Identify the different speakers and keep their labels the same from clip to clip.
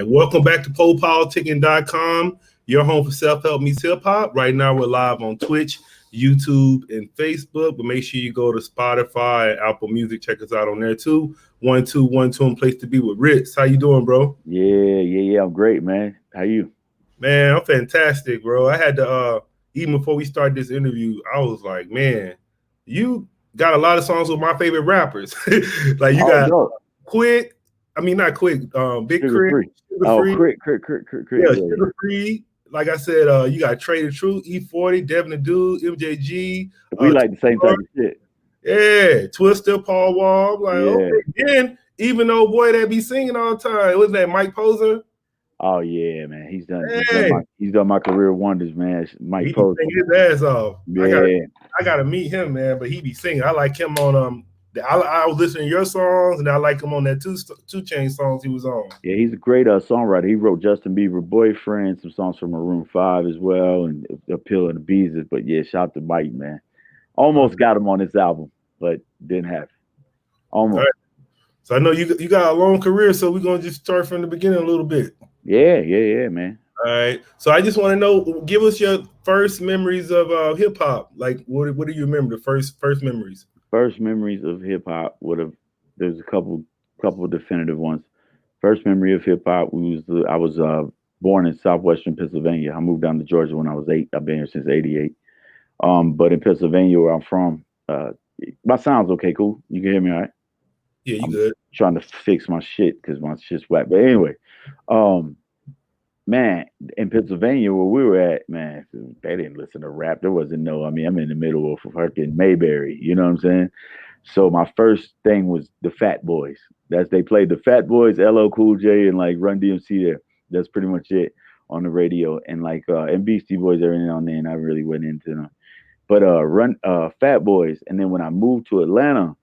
Speaker 1: right, welcome back to PoPolitickin.com, your home for self-help meets hip-hop. Right now, we're live on Twitch, YouTube, and Facebook, but make sure you go to Spotify and Apple Music. Check us out on there, too. 1212 and Place to Be with Rittz. How you doing, bro?
Speaker 2: Yeah. I'm great, man. How you?
Speaker 1: Man, I'm fantastic, bro. I had to, even before we started this interview, I was like, man, you got a lot of songs with my favorite rappers. Like, you got Quick. I mean, not Quick. Big
Speaker 2: Sugar
Speaker 1: Crit.
Speaker 2: Free. Crit.
Speaker 1: Yeah, Sugar Free. Like I said, you got Trade the Truth, E40, Devin the Dude, MJG.
Speaker 2: We like the same type of shit.
Speaker 1: Yeah, Twister, Paul Wall. Like, okay. And even though boy that be singing all the time, wasn't that Mike Poser?
Speaker 2: Oh yeah, man. He's done my career wonders, man. Mike Poser.
Speaker 1: He sing his ass off.
Speaker 2: Yeah.
Speaker 1: I gotta meet him, man. But he be singing. I like him on I was listening to your songs, and I like him on that two Chain songs he was on.
Speaker 2: Yeah, he's a great songwriter. He wrote Justin Bieber Boyfriend, some songs from Maroon 5 as well, and Appeal of the Bees. But yeah, shout out to Mike, man. Almost got him on this album, but didn't have it. Almost.
Speaker 1: Right. So I know you got a long career, so we're gonna just start from the beginning a little bit.
Speaker 2: Yeah, man.
Speaker 1: All right. So I just want to know, give us your first memories of hip hop. Like, what do you remember? The first memories.
Speaker 2: First memories of hip hop there's a couple definitive ones. First memory of hip hop I was born in southwestern Pennsylvania. I moved down to Georgia when I was 8. I've been here since '88. But in Pennsylvania, where I'm from, my sound's okay, cool. You can hear me all right?
Speaker 1: Yeah, you good.
Speaker 2: Trying to fix my shit because my shit's whack. But anyway, man, in Pennsylvania where we were at, man, they didn't listen to rap. There wasn't I'm in the middle of fucking Mayberry, you know what I'm saying? So my first thing was the Fat Boys. They played the Fat Boys, LL Cool J, and like Run DMC there. That's pretty much it on the radio. And like and Beastie Boys every now and then. I really went into them. But Fat Boys. And then when I moved to Atlanta,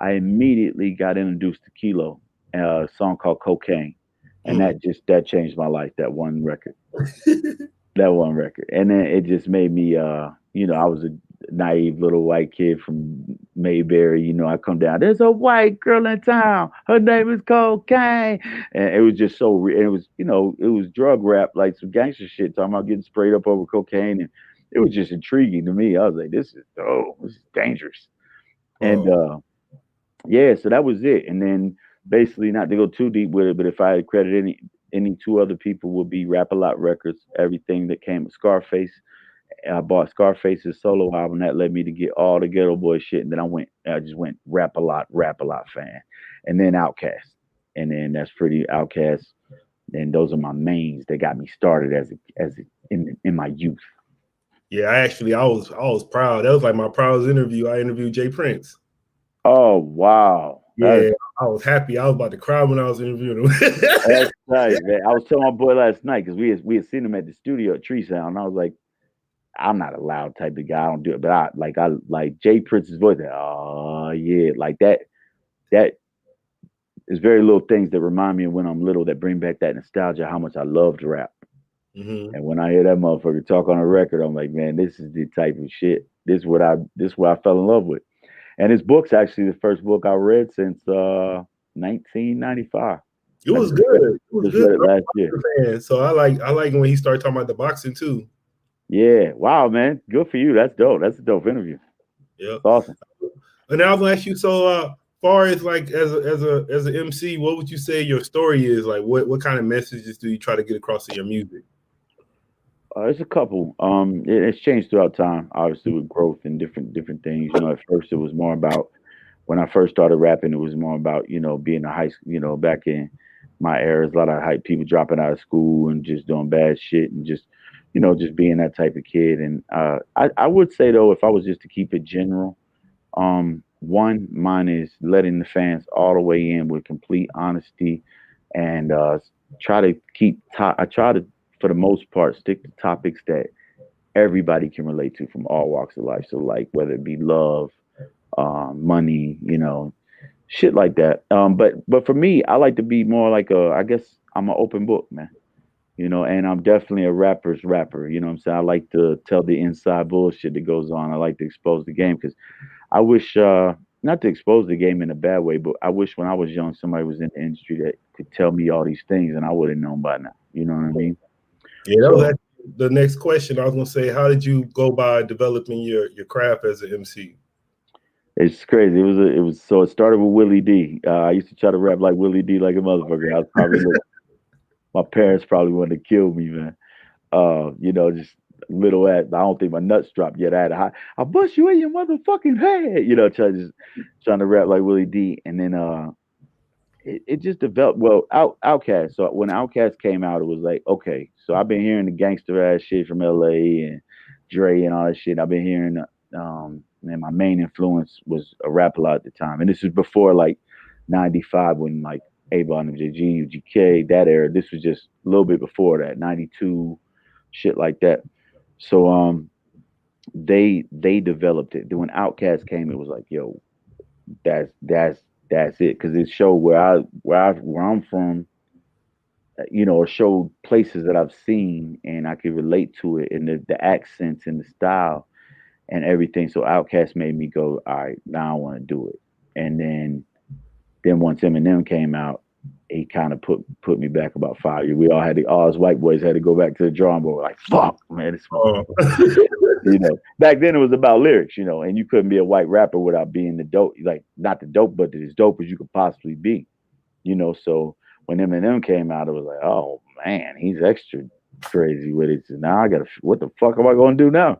Speaker 2: I immediately got introduced to Kilo, a song called Cocaine. And that changed my life, that one record. And then it just made me I was a naive little white kid from Mayberry. I come down, there's a white girl in town, her name is Cocaine. And it was just so it was it was drug rap, like some gangster shit, talking about getting sprayed up over cocaine. And it was just intriguing to me. I was like, this is dangerous. And so that was it. And then basically, not to go too deep with it, but if I had credit any two other people, would be Rap-A-Lot Records. Everything that came with Scarface. I bought Scarface's solo album. That led me to get all the Ghetto Boy shit. And then I just went Rap-A-Lot fan. And then Outkast. And then that's pretty Outkast. And those are my mains that got me started in my youth.
Speaker 1: Yeah, I was proud. That was like my proudest interview. I interviewed Jay Prince.
Speaker 2: Oh wow.
Speaker 1: Yeah, I was happy. I was about to cry when I was interviewing him.
Speaker 2: That's nice, man. I was telling my boy last night because we had seen him at the studio at Tree Sound, and I was like, I'm not a loud type of guy. I don't do it, but I like Jay Prince's voice. Oh yeah, like that. There's very little things that remind me of when I'm little that bring back that nostalgia. How much I loved rap. And when I hear that motherfucker talk on a record, I'm like, man, this is the type of shit. This is what I fell in love with. And his book's actually the first book I read since 1995.
Speaker 1: It was good. It was good
Speaker 2: last year.
Speaker 1: Man. So I like when he started talking about the boxing too.
Speaker 2: Yeah. Wow, man. Good for you. That's dope. That's a dope interview.
Speaker 1: Yeah.
Speaker 2: Awesome.
Speaker 1: And now I'm gonna ask you, so far as like as an MC, what would you say your story is? Like what kind of messages do you try to get across in your music?
Speaker 2: There's a couple. It's changed throughout time, obviously, with growth and different things. At first it was more about, when I first started rapping, it was more about, being a high school, back in my era, a lot of hype people dropping out of school and just doing bad shit and just being that type of kid. And I would say, though, if I was just to keep it general, mine is letting the fans all the way in with complete honesty and try to for the most part, stick to topics that everybody can relate to from all walks of life. So like whether it be love, money, shit like that. But for me, I like to be more like I guess I'm an open book, man. And I'm definitely a rapper's rapper. You know what I'm saying? I like to tell the inside bullshit that goes on. I like to expose the game because I wish, not to expose the game in a bad way, but I wish when I was young, somebody was in the industry that could tell me all these things, and I would have known by now. You know what I mean?
Speaker 1: Yeah, that was actually the next question. I was gonna say, how did you go by developing your craft as an MC?
Speaker 2: It's crazy. It started with Willie D. I used to try to rap like Willie D, like a motherfucker. I was probably my parents probably wanted to kill me, man. Just little ass. I don't think my nuts dropped yet. I bust you in your motherfucking head. Trying to rap like Willie D, and then it just developed. Well, Outkast. So when Outkast came out, it was like, okay. So I've been hearing the gangster ass shit from L.A. and Dre and all that shit. I've been hearing. And my main influence was a rap a lot at the time, and this was before like '95 when like Avon and JG, UGK, that era. This was just a little bit before that, '92, shit like that. So they developed it. Then when Outkast came, it was like, yo, that's it, because it showed where I'm from, or showed places that I've seen and I could relate to it, and the accents and the style and everything. So Outkast made me go, all right, now I want to do it. And then once Eminem came out, he kind of put me back about 5 years. We all all us white boys had to go back to the drawing board. Like, fuck, man, it's back then it was about lyrics, and you couldn't be a white rapper without being the dope, like not the dope, but as dope as you could possibly be, So when Eminem came out, it was like, oh man, he's extra crazy with it. So now what the fuck am I gonna do now?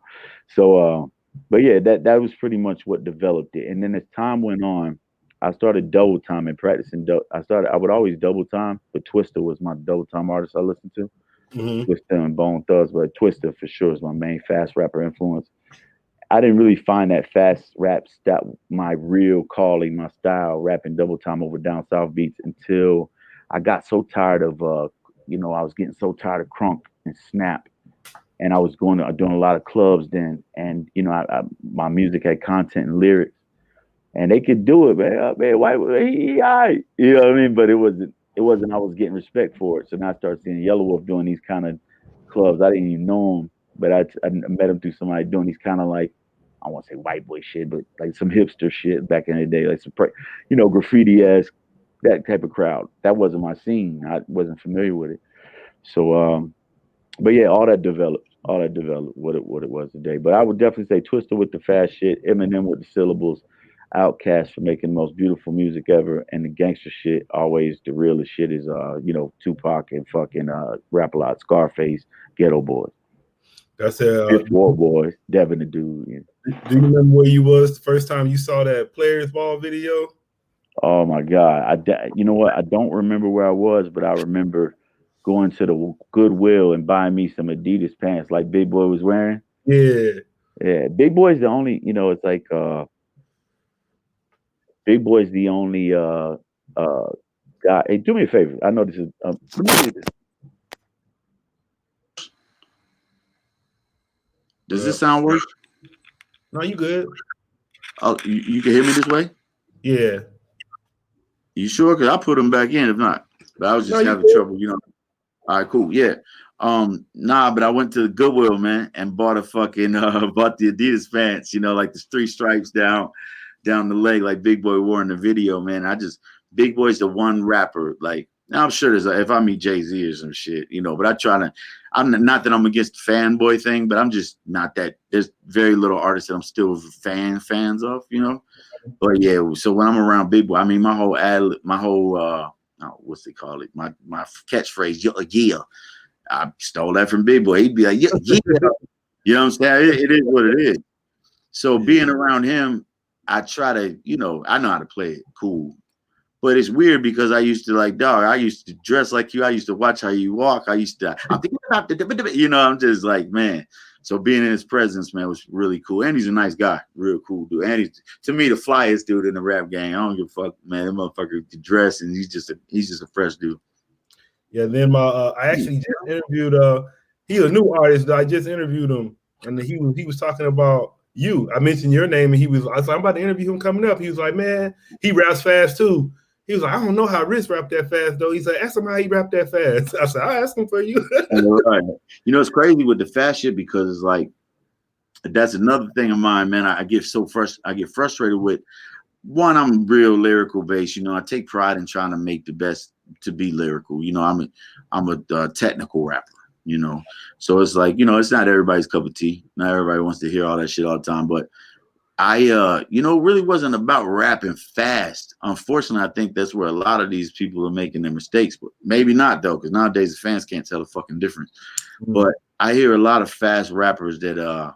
Speaker 2: So but yeah, that was pretty much what developed it. And then as time went on, I started double timing, practicing. I would always double time, but Twista was my double time artist I listened to.
Speaker 1: Mm-hmm.
Speaker 2: Twista and Bone Thugs, but Twista for sure is my main fast rapper influence. I didn't really find that fast rap my real calling, my style, rapping double time over down south beats, until I got so tired of I was getting so tired of crunk and snap. And I was doing a lot of clubs then, and my music had content and lyrics, and they could do it, man. Why he all right, you know what I mean? But it wasn't. I was getting respect for it. So now I started seeing Yellow Wolf doing these kind of clubs. I didn't even know him, but I met him through somebody doing these kind of like, I won't say white boy shit, but like some hipster shit back in the day, like some graffiti ass, that type of crowd. That wasn't my scene. I wasn't familiar with it. So but yeah, all that developed what it was today. But I would definitely say Twista with the fast shit, Eminem with the syllables, Outkast for making the most beautiful music ever, and the gangster shit, always the realest shit is Tupac and fucking Rap a Lot, Scarface, Ghetto Boys.
Speaker 1: That's
Speaker 2: War Boys, Devin the Dude. Yeah.
Speaker 1: Do you remember where you was the first time you saw that Players Ball video?
Speaker 2: Oh my God! You know what? I don't remember where I was, but I remember going to the Goodwill and buying me some Adidas pants like Big Boy was wearing. Yeah. Big Boy's the only, it's like Big Boy's the only guy. Hey, do me a favor. I know this is. Let me do this.
Speaker 3: Does this sound worse?
Speaker 1: No, you good.
Speaker 3: Oh, you can hear me this way?
Speaker 1: Yeah.
Speaker 3: You sure? Because I put them back in if not. But I was just having trouble, All right, cool. Yeah. Nah, but I went to the Goodwill, man, and bought bought the Adidas pants, like the 3 stripes down the leg, like Big Boy wore in the video, man. Big Boy's the one rapper, like, now I'm sure if I meet Jay-Z or some shit, but I'm not that I'm against the fanboy thing, but I'm just not that. There's very little artists that I'm still fans of, But yeah, so when I'm around Big Boy, I mean, my whole what's it called? My catchphrase, yeah. I stole that from Big Boy. He'd be like, yeah. You know what I'm saying? It is what it is. So being around him, I try to, I know how to play it cool. But it's weird because I used to I used to dress like you. I used to watch how you walk. I'm just like, man. So being in his presence, man, was really cool. And he's a nice guy, real cool dude. And he's, to me, the flyest dude in the rap game. I don't give a fuck, man. That motherfucker can dress, and he's just a fresh dude.
Speaker 1: Yeah. Then I actually just interviewed. He's a new artist. I just interviewed him, and he was talking about you. I mentioned your name, and I was like, I'm about to interview him coming up. He was like, man, he raps fast too. He was like, I don't know how Rittz rap that fast though. He's like, ask him how he rap that fast. I said, I'll ask him for you.
Speaker 3: Right. It's crazy with the fast shit because it's like, that's another thing of mine, man. I get frustrated with one, I'm real lyrical based. You know, I take pride in trying to make the best to be lyrical. You know, I'm a technical rapper. You know, so it's like, you know, it's not everybody's cup of tea. Not everybody wants to hear all that shit all the time. But I, you know, really wasn't about rapping fast. Unfortunately, I think that's where a lot of these people are making their mistakes. But maybe not though, because nowadays the fans can't tell the fucking difference. Mm-hmm. But I hear a lot of fast rappers that,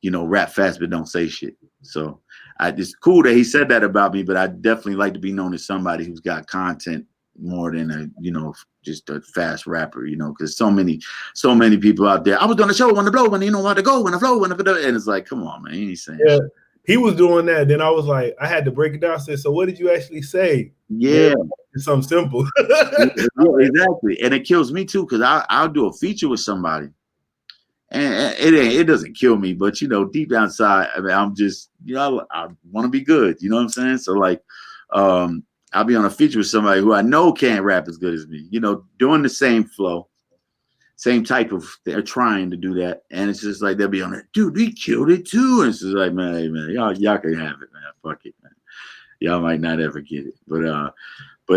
Speaker 3: you know, rap fast but don't say shit. So it's cool that he said that about me, but I definitely like to be known as somebody who's got content more than a, you know, just a fast rapper, you know, because so many people out there. I was doing a show when the blow, when you know how to go, when the flow, when the, and it's like, come on, man, he ain't saying shit.
Speaker 1: He was doing that. Then I was like, I had to break it down. I said, so what did you actually say?
Speaker 3: Yeah,
Speaker 1: it's something simple.
Speaker 3: Yeah, exactly, and it kills me too because I'll do a feature with somebody. And it doesn't kill me, but you know, deep down inside, I mean, I'm just, you know, I want to be good. You know what I'm saying? So like, I'll be on a feature with somebody who I know can't rap as good as me. You know, doing the same flow, same type of. They're trying to do that, and it's just like they'll be on it. Dude, we killed it too, and it's just like, man, hey, man, y'all can have it, man. Fuck it, man. Y'all might not ever get it, but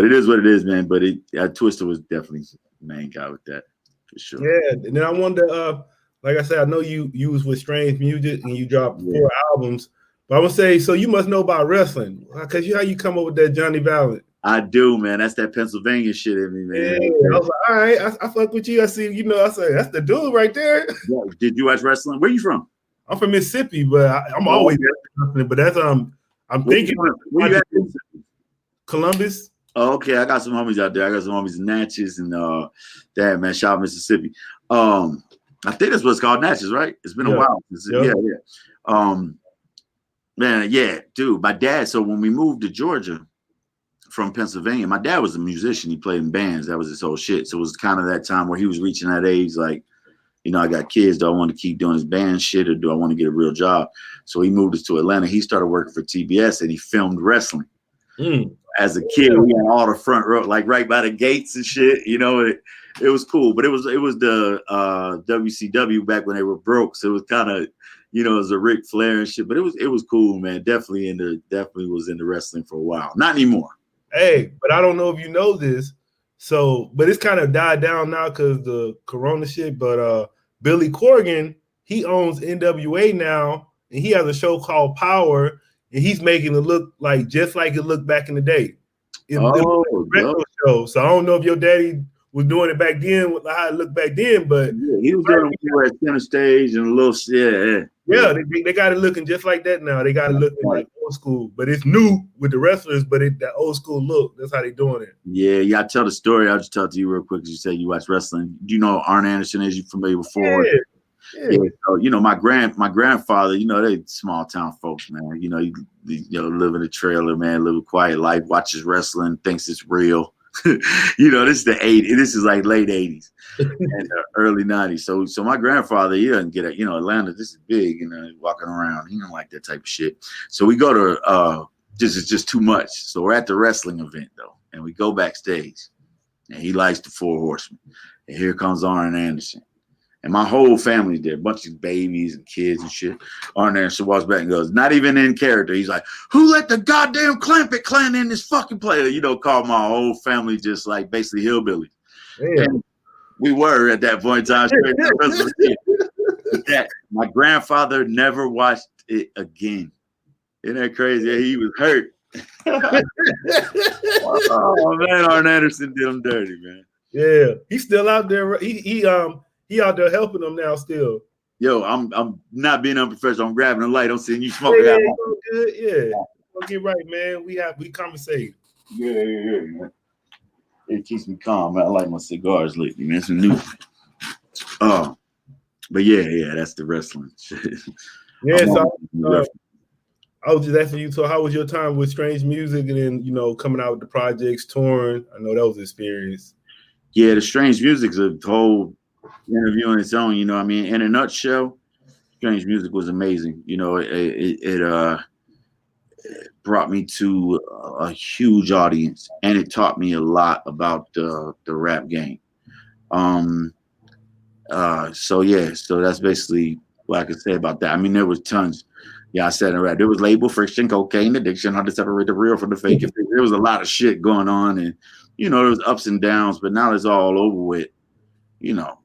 Speaker 3: it is what it is, man. But Twister was definitely the main guy with that for sure.
Speaker 1: Yeah, and then I wanted to. Like I said, I know you was with Strange Music and you dropped 4 albums. But I would say, so you must know about wrestling. Because how you come up with that Johnny Valent?
Speaker 3: I do, man. That's that Pennsylvania shit in me, man.
Speaker 1: Yeah, I was like, all right, I fuck with you. I see, you know, I say, that's the dude right there.
Speaker 3: Yeah. Did you watch wrestling? Where you from?
Speaker 1: I'm from Mississippi, but I'm always wrestling. But that's, I'm thinking.
Speaker 3: Where you at?
Speaker 1: Columbus.
Speaker 3: Oh, okay, I got some homies out there. I got some homies in Natchez and damn, man, shout out Mississippi. I think that's what it's called, Natchez, right? It's been a while. Man, yeah, dude, my dad. So when we moved to Georgia from Pennsylvania, my dad was a musician. He played in bands. That was his whole shit. So it was kind of that time where he was reaching that age, like, you know, I got kids. Do I want to keep doing his band shit or do I want to get a real job? So he moved us to Atlanta. He started working for TBS and he filmed wrestling. As a kid, we had all the front row, like right by the gates and shit. You know, it was cool, but it was the WCW back when they were broke, so it was kind of, you know, it was a Ric Flair and shit. But it was cool, man. Definitely was into wrestling for a while. Not anymore.
Speaker 1: Hey, but I don't know if you know this. So, but it's kind of died down now because the Corona shit. But Billy Corgan, he owns NWA now, and he has a show called Power. And he's making it look like just like it looked back in the day. It was a retro show. So I don't know if your daddy was doing it back then, how it looked back then, but
Speaker 3: yeah, he was doing it at center stage and a little shit.
Speaker 1: Yeah, they got it looking just like that now. They got it looking like old school, but it's new with the wrestlers, but that old school look. That's how they doing it.
Speaker 3: Yeah. I tell the story. I'll just tell it to you real quick because you said you watch wrestling. Do you know Arn Anderson? Is you familiar with Ford? Yeah. So, you know, my grandfather, you know, they small town folks, man. You know, you live in a trailer, man, live a quiet life, watches wrestling, thinks it's real. You know, this is the 80s. This is like late 80s and early 90s. So my grandfather, he doesn't get it. You know, Atlanta, this is big, you know, walking around. He don't like that type of shit. So we go to it's just too much. So we're at the wrestling event though, and we go backstage, and he likes the Four Horsemen. And here comes Arn Anderson. And my whole family's there, a bunch of babies and kids and shit. Arn Anderson walks back and goes, not even in character. He's like, who let the goddamn Clampett clan in this fucking play? You know, called my whole family just like basically hillbilly. And we were at that point in time. My grandfather never watched it again. Isn't that crazy? Yeah, he was hurt. Oh, man, Arn Anderson did him dirty, man.
Speaker 1: Yeah, he's still out there. He out there helping them now still.
Speaker 3: Yo, I'm not being unprofessional. I'm grabbing a light. I'm seeing you smoking.
Speaker 1: Yeah, good. Yeah. Get right, man. We conversate.
Speaker 3: Yeah, man. It keeps me calm, man. I like my cigars lately, man. It's a new. But yeah, that's the wrestling shit.
Speaker 1: Yeah, so I was just asking you, so how was your time with Strange Music and then, you know, coming out with the projects, touring? I know that was an experience.
Speaker 3: Yeah, the Strange Music's a whole interview on its own, you know what I mean? In a nutshell, Strange Music was amazing. You know, it brought me to a huge audience, and it taught me a lot about the rap game. So that's basically what I could say about that. I mean, there was tons. Yeah, I said it right. There was label, friction, cocaine, addiction, how to separate the real from the fake. There was a lot of shit going on, and there was ups and downs. But now it's all over with.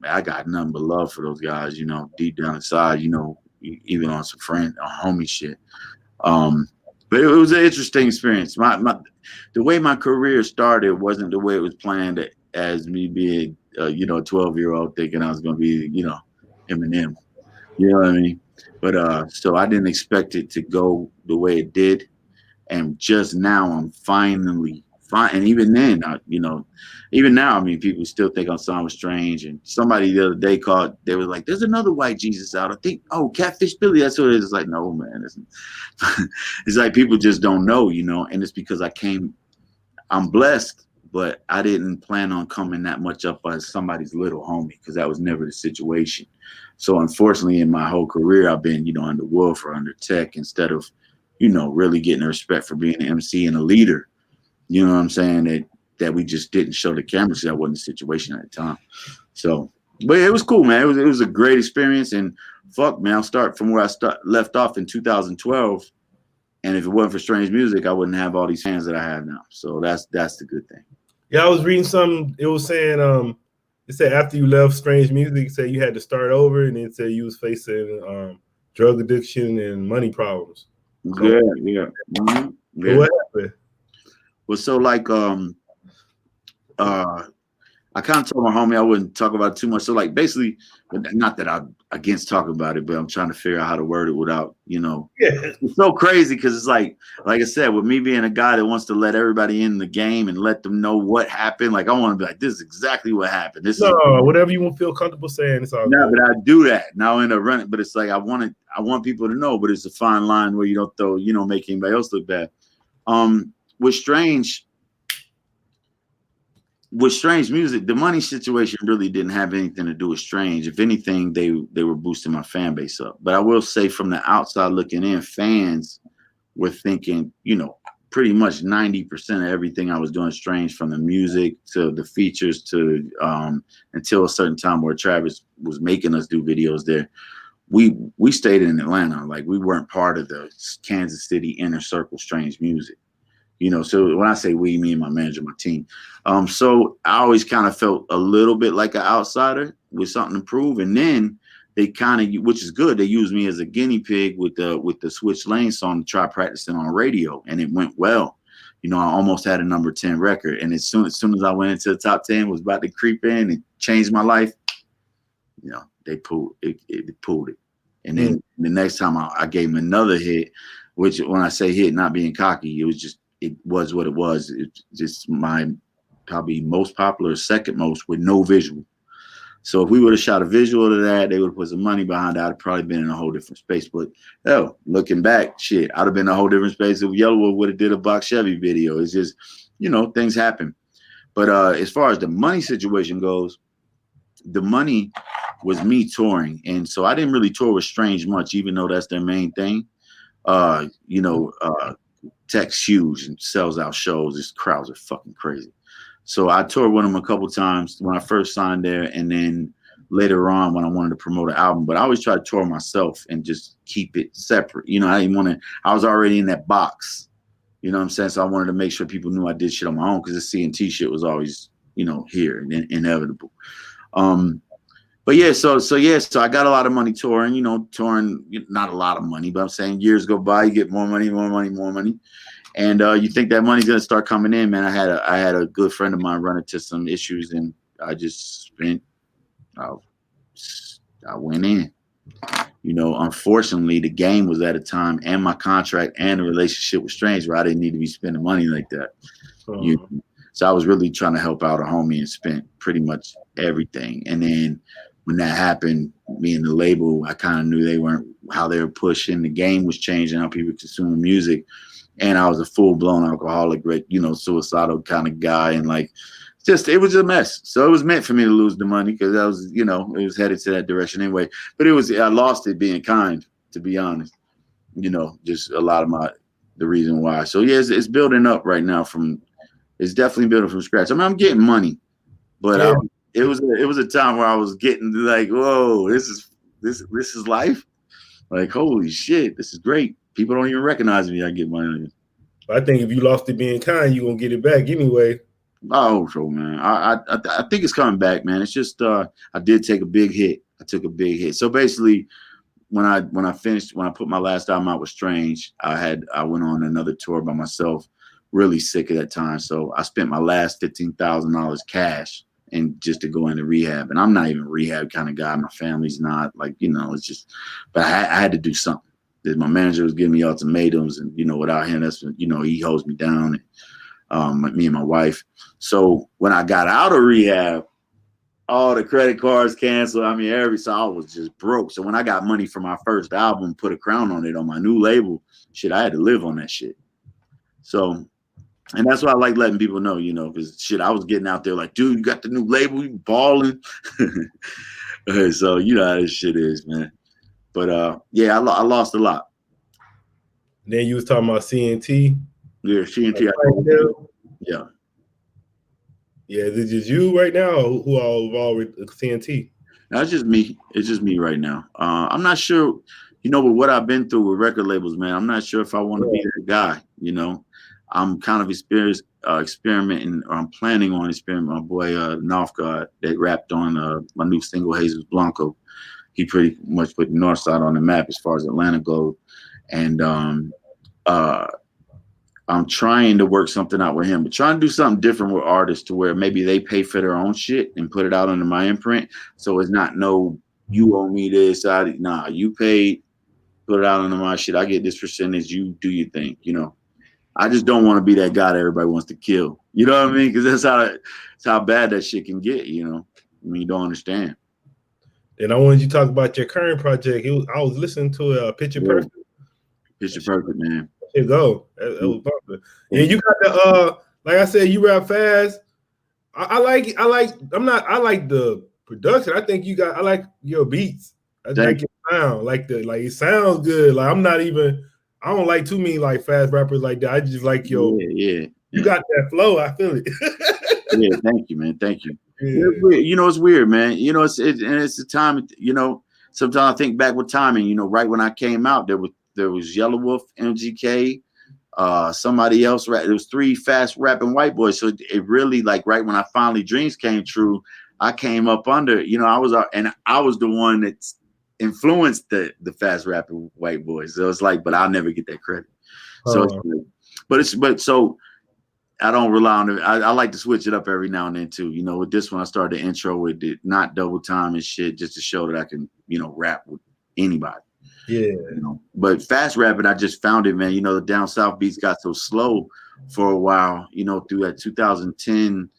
Speaker 3: I got nothing but love for those guys. Deep down inside, even on some friend, homie shit. But it was an interesting experience. The way my career started wasn't the way it was planned as me being, a 12-year-old thinking I was going to be, Eminem. You know what I mean? But so I didn't expect it to go the way it did. And just now I'm finally fine. And even then, even now, I mean, people still think I'm sounding strange. And somebody the other day called, they were like, there's another white Jesus out. I think, Catfish Billy, that's what it is. It's like, no, man. It's like people just don't know, and it's because I'm blessed, but I didn't plan on coming that much up as somebody's little homie because that was never the situation. So unfortunately, in my whole career, I've been, under Wolf or under Tech instead of, really getting the respect for being an MC and a leader. You know what I'm saying? That we just didn't show the cameras. That wasn't the situation at the time. So, but it was cool, man. It was a great experience. And fuck, man, I'll start from where I left off in 2012. And if it wasn't for Strange Music, I wouldn't have all these fans that I have now. So that's the good thing.
Speaker 1: Yeah, I was reading something. It was saying, it said after you left Strange Music, it said you had to start over, and it said you was facing drug addiction and money problems. So,
Speaker 3: yeah. Mm-hmm.
Speaker 1: So what happened?
Speaker 3: Well, so like I kind of told my homie I wouldn't talk about it too much. So like basically, not that I'm against talking about it, but I'm trying to figure out how to word it without, Yeah. It's so crazy because it's like I said, with me being a guy that wants to let everybody in the game and let them know what happened. Like I want to be like, this is exactly what happened.
Speaker 1: Whatever you won't feel comfortable saying, it's all good.
Speaker 3: But I do that. Now I end up running, but it's like I want people to know, but it's a fine line where you don't throw, make anybody else look bad. With Strange Music, the money situation really didn't have anything to do with Strange. If anything, they were boosting my fan base up. But I will say from the outside looking in, fans were thinking, pretty much 90% of everything I was doing Strange, from the music to the features to until a certain time where Travis was making us do videos there. We stayed in Atlanta. Like we weren't part of the Kansas City inner circle Strange Music. So when I say we, me and my manager, my team. So I always kind of felt a little bit like an outsider with something to prove. And then they kind of, which is good, they used me as a guinea pig with the Switch Lane song to try practicing on radio. And it went well. I almost had a number 10 record. And as soon as I went into the top 10, was about to creep in and change my life, they pulled it. And then the next time I gave them another hit, which when I say hit, not being cocky, it was what it was. It's just my probably most popular, second most, with no visual. So if we would have shot a visual to that, they would have put some money behind it. I'd probably been in a whole different space. But looking back, shit, I'd have been in a whole different space if Yellow Wolf would have did a Box Chevy video. It's just, things happen. But as far as the money situation goes, the money was me touring. And so I didn't really tour with Strange much, even though that's their main thing. Tech's huge and sells out shows. These crowds are fucking crazy. So I toured with them a couple times when I first signed there, and then later on when I wanted to promote an album. But I always try to tour myself and just keep it separate. I was already in that box. You know what I'm saying? So I wanted to make sure people knew I did shit on my own, because the CNT shit was always, here and inevitable. But yeah, so I got a lot of money touring, touring, not a lot of money, but I'm saying years go by, you get more money. And you think that money's going to start coming in, man. I had a good friend of mine run into some issues, and I just spent, I went in. Unfortunately, the game was at a time, and my contract and the relationship was strange, where I didn't need to be spending money like that. So I was really trying to help out a homie and spent pretty much everything. And then when that happened, me and the label, I kind of knew how they were pushing. The game was changing, how people consume music. And I was a full-blown alcoholic, suicidal kind of guy. And it was a mess. So it was meant for me to lose the money, because I was, it was headed to that direction anyway. But I lost it being kind, to be honest. Just a lot of the reason why. So yeah, it's building up right now it's definitely building from scratch. I mean, I'm getting money, but yeah. It was a time where I was getting like, whoa, this is life. Like, holy shit, this is great. People don't even recognize me. I get money.
Speaker 1: I think if you lost it being kind, you're gonna get it back anyway.
Speaker 3: I hope so, man. I think it's coming back, man. It's just I did take a big hit. I took a big hit. So basically, when I put my last album out with Strange, I went on another tour by myself, really sick at that time. So I spent my last $15,000 cash and just to go into rehab. And I'm not even a rehab kind of guy. My family's not, like, you know, it's just, but I had to do something. My manager was giving me ultimatums, and, you know, without him, that's, you know, he holds me down, and me and my wife. So when I got out of rehab, all the credit cards canceled. I mean, so I was just broke. So when I got money for my first album, Put a Crown on It, on my new label, shit, I had to live on that shit. So, and that's why I like letting people know, you know, because shit, I was getting out there like, dude, you got the new label, you balling. So you know how this shit is, man. But yeah, I lost a lot.
Speaker 1: Then you was talking about CNT.
Speaker 3: Yeah, CNT. Yeah.
Speaker 1: Yeah, is it just you right now, or who all involved with CNT?
Speaker 3: No, it's just me. It's just me right now. I'm not sure, you know, with what I've been through with record labels, man. I'm not sure if I want to be that guy. You know, I'm kind of experimenting, or I'm planning on experimenting. My boy Northgard, that rapped on my new single Jesus Blanco. He pretty much put the North Side on the map as far as Atlanta goes, and I'm trying to work something out with him, but trying to do something different with artists to where maybe they pay for their own shit and put it out under my imprint. So it's not no, you owe me this. Nah, you paid, put it out under my shit. I get this percentage. You do your thing. You know, I just don't want to be that guy that everybody wants to kill. You know what I mean? Because that's how bad that shit can get. You know, I mean, you don't understand.
Speaker 1: And I wanted you to talk about your current project. I was listening to Picture Perfect.
Speaker 3: Picture Perfect, man.
Speaker 1: Here you go. That was popular. Yeah, you got the like I said, you rap fast. I like the production. I like your beats. I like your sound. Like it sounds good. Like I don't like too many like fast rappers like that. I just like you got that flow. I feel it.
Speaker 3: Yeah, thank you, man. Thank you. Yeah. You know, it's weird, man. You know, it's the time. You know, sometimes I think back with timing. You know, right when I came out, there was Yellow Wolf, MGK, somebody else. There was 3 fast rapping white boys. So it really, like, right when I finally dreams came true, I came up under. You know, I was the one that influenced the fast rapping white boys. So it's like, but I'll never get that credit. So, so I don't rely on it. I like to switch it up every now and then too. You know, with this one, I started the intro with it, not double time and shit, just to show that I can, you know, rap with anybody.
Speaker 1: Yeah.
Speaker 3: You know, but fast rapping, I just found it, man. You know, the down south beats got so slow for a while, you know, through that 2010,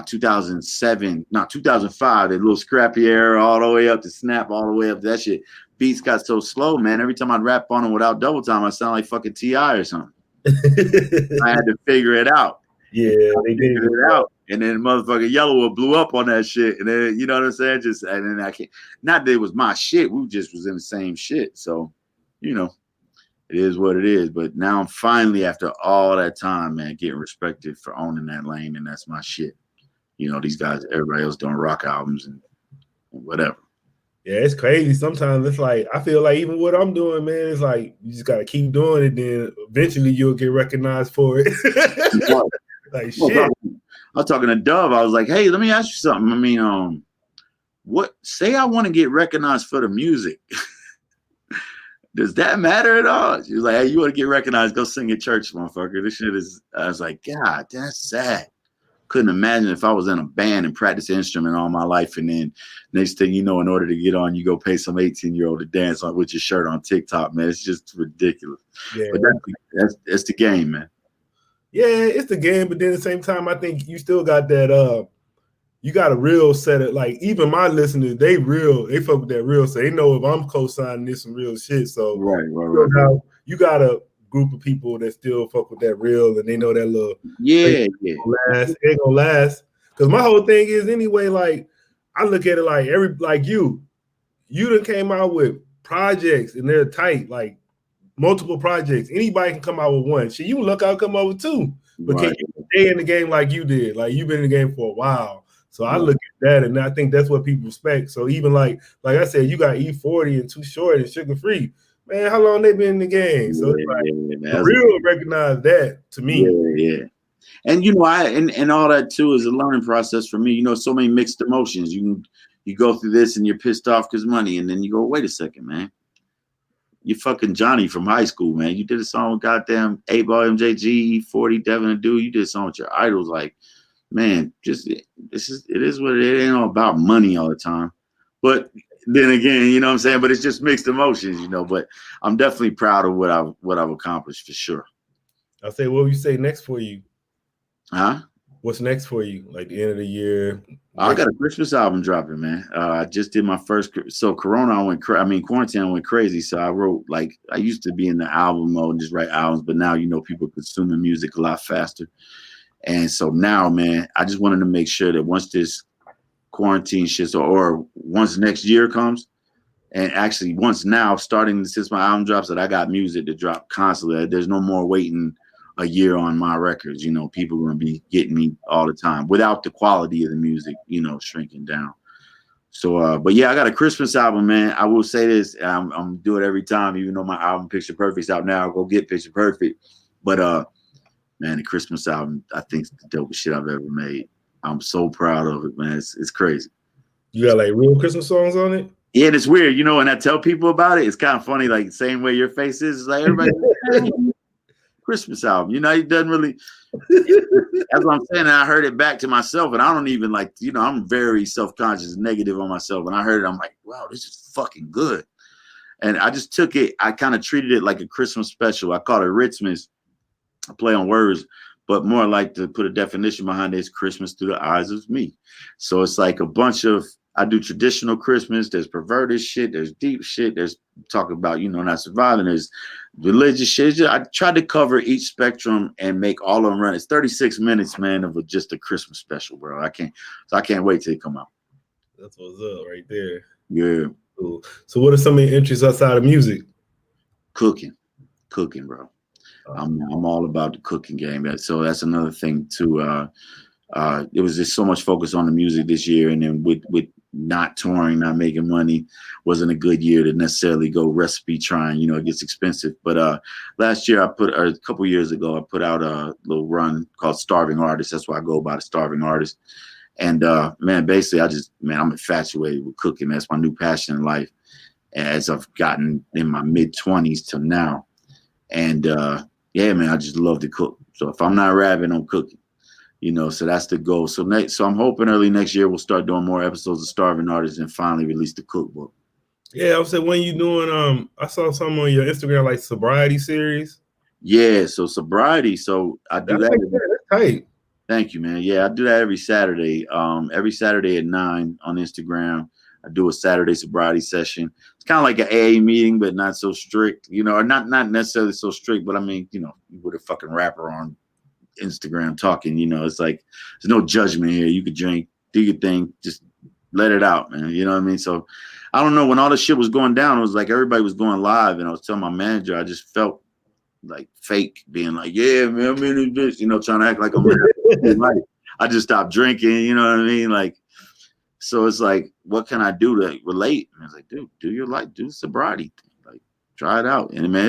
Speaker 3: 2007, 2005, that little scrappy era, all the way up to snap, all the way up to that shit. Beats got so slow, man. Every time I'd rap on them without double time, I sound like fucking T.I. or something. I had to figure it out.
Speaker 1: Yeah, they figured
Speaker 3: it out. And then motherfucking Yellow blew up on that shit. And then, you know what I'm saying? And then I can't, not that it was my shit. We just was in the same shit. So, you know, it is what it is. But now I'm finally, after all that time, man, getting respected for owning that lane. And that's my shit. You know, these guys, everybody else doing rock albums and whatever.
Speaker 1: Yeah, it's crazy. Sometimes it's like, I feel like even what I'm doing, man, it's like you just gotta keep doing it. Then eventually you'll get recognized for it. Like shit.
Speaker 3: I was talking to Dove. I was like, hey, let me ask you something. I mean, say I want to get recognized for the music. Does that matter at all? She was like, hey, you want to get recognized? Go sing at church, motherfucker. This shit is, I was like, God, that's sad. Couldn't imagine if I was in a band and practiced an instrument all my life, and then next thing you know, in order to get on, you go pay some 18-year-old to dance on with your shirt on TikTok, man. It's just ridiculous. Yeah, but that's the game, man.
Speaker 1: Yeah, it's the game, but then at the same time, I think you still got that. You got a real set of, like, even my listeners, they fuck with that real. So they know if I'm co-signing this some real shit. So
Speaker 3: right.
Speaker 1: You got a group of people that still fuck with that real, and they know that little
Speaker 3: ain't
Speaker 1: gonna last. Because my whole thing is anyway, like, I look at it like you done came out with projects and they're tight, like multiple projects. Anybody can come out with one. Shit, you look out, come out with 2. But can you stay in the game like you did? Like, you've been in the game for a while. So I look at that, and I think that's what people respect. So even like I said, you got E40 and Too Short and Sugar Free. Man, how long they been in the game? So it's like real recognize that to me.
Speaker 3: Yeah. And you know, and all that too is a learning process for me. You know, so many mixed emotions. You go through this and you're pissed off because money, and then you go, wait a second, man. You fucking Johnny from high school, man. You did a song with goddamn 8-Ball, MJG, 40, Devin and Dude. You did a song with your idols. Like, man, it is what it ain't all about money all the time. But then again, you know what I'm saying? But it's just mixed emotions, you know. But I'm definitely proud of what I've accomplished for sure.
Speaker 1: I'll say, what would you say next for you?
Speaker 3: Huh?
Speaker 1: What's next for you? Like the end of the year?
Speaker 3: I got a Christmas album dropping, man. I just did my first. So quarantine went crazy. So I wrote, like, I used to be in the album mode and just write albums, but now, you know, people consuming music a lot faster. And so now, man, I just wanted to make sure that once this quarantine shit, or once next year comes, and actually once now, starting since my album drops, that I got music to drop constantly. There's no more waiting a year on my records. You know, people are going to be getting me all the time without the quality of the music, you know, shrinking down. So, but yeah, I got a Christmas album, man. I will say this, I'm do it every time, even though my album Picture Perfect's out now. I'll go get Picture Perfect. But man, the Christmas album, I think is the dopest shit I've ever made. I'm so proud of it, man. It's crazy.
Speaker 1: You got like real Christmas songs on it?
Speaker 3: Yeah, and it's weird, you know, when I tell people about it, it's kind of funny, like the same way your face is. It's like everybody Christmas album, you know, it doesn't really. That's what I'm saying. And I heard it back to myself, and I don't even like, you know, I'm very self-conscious, negative on myself. And I heard it, I'm like, wow, this is fucking good. And I just took it, I kind of treated it like a Christmas special. I called it Ritzmas. I play on words, but more like to put a definition behind it, it's Christmas through the eyes of me. So it's like a bunch of, I do traditional Christmas, there's perverted shit, there's deep shit, there's talk about, you know, not surviving, there's religious shit. I tried to cover each spectrum and make all of them run. It's 36 minutes, man, of just a Christmas special, bro. I can't wait till it come out.
Speaker 1: That's what's up right there.
Speaker 3: Yeah.
Speaker 1: Cool. So what are some of your interests outside of music?
Speaker 3: Cooking, bro. I'm all about the cooking game. So that's another thing too. It was just so much focus on the music this year, and then with not touring, not making money, wasn't a good year to necessarily go recipe trying. You know, it gets expensive. But last year, a couple years ago, I put out a little run called Starving Artist. That's why I go by the Starving Artist. And man, basically, I'm infatuated with cooking. That's my new passion in life, as I've gotten in my mid-20s till now. And yeah, man, I just love to cook. So if I'm not rapping, I'm cooking. You know, so that's the goal. So I'm hoping early next year we'll start doing more episodes of Starving Artists and finally release the cookbook.
Speaker 1: Yeah, I was saying, when you doing I saw something on your Instagram like sobriety series.
Speaker 3: Yeah, so sobriety. So I do that.
Speaker 1: That's tight.
Speaker 3: Thank you, man. Yeah, I do that every Saturday. Every Saturday at 9 on Instagram. I do a Saturday sobriety session. It's kind of like an AA meeting, but not so strict, you know, or not necessarily so strict, but I mean, you know, you put a fucking rapper on Instagram talking, you know, it's like there's no judgment here. You could drink, do your thing, just let it out, man. You know what I mean? So I don't know, when all this shit was going down, it was like everybody was going live, and I was telling my manager, I just felt like fake, being like, yeah, man, I'm in this bitch, you know, trying to act like I'm like, I just stopped drinking, you know what I mean? Like, so it's like, what can I do to relate? And I was like, dude, do your life, do sobriety thing. Like, try it out. And man,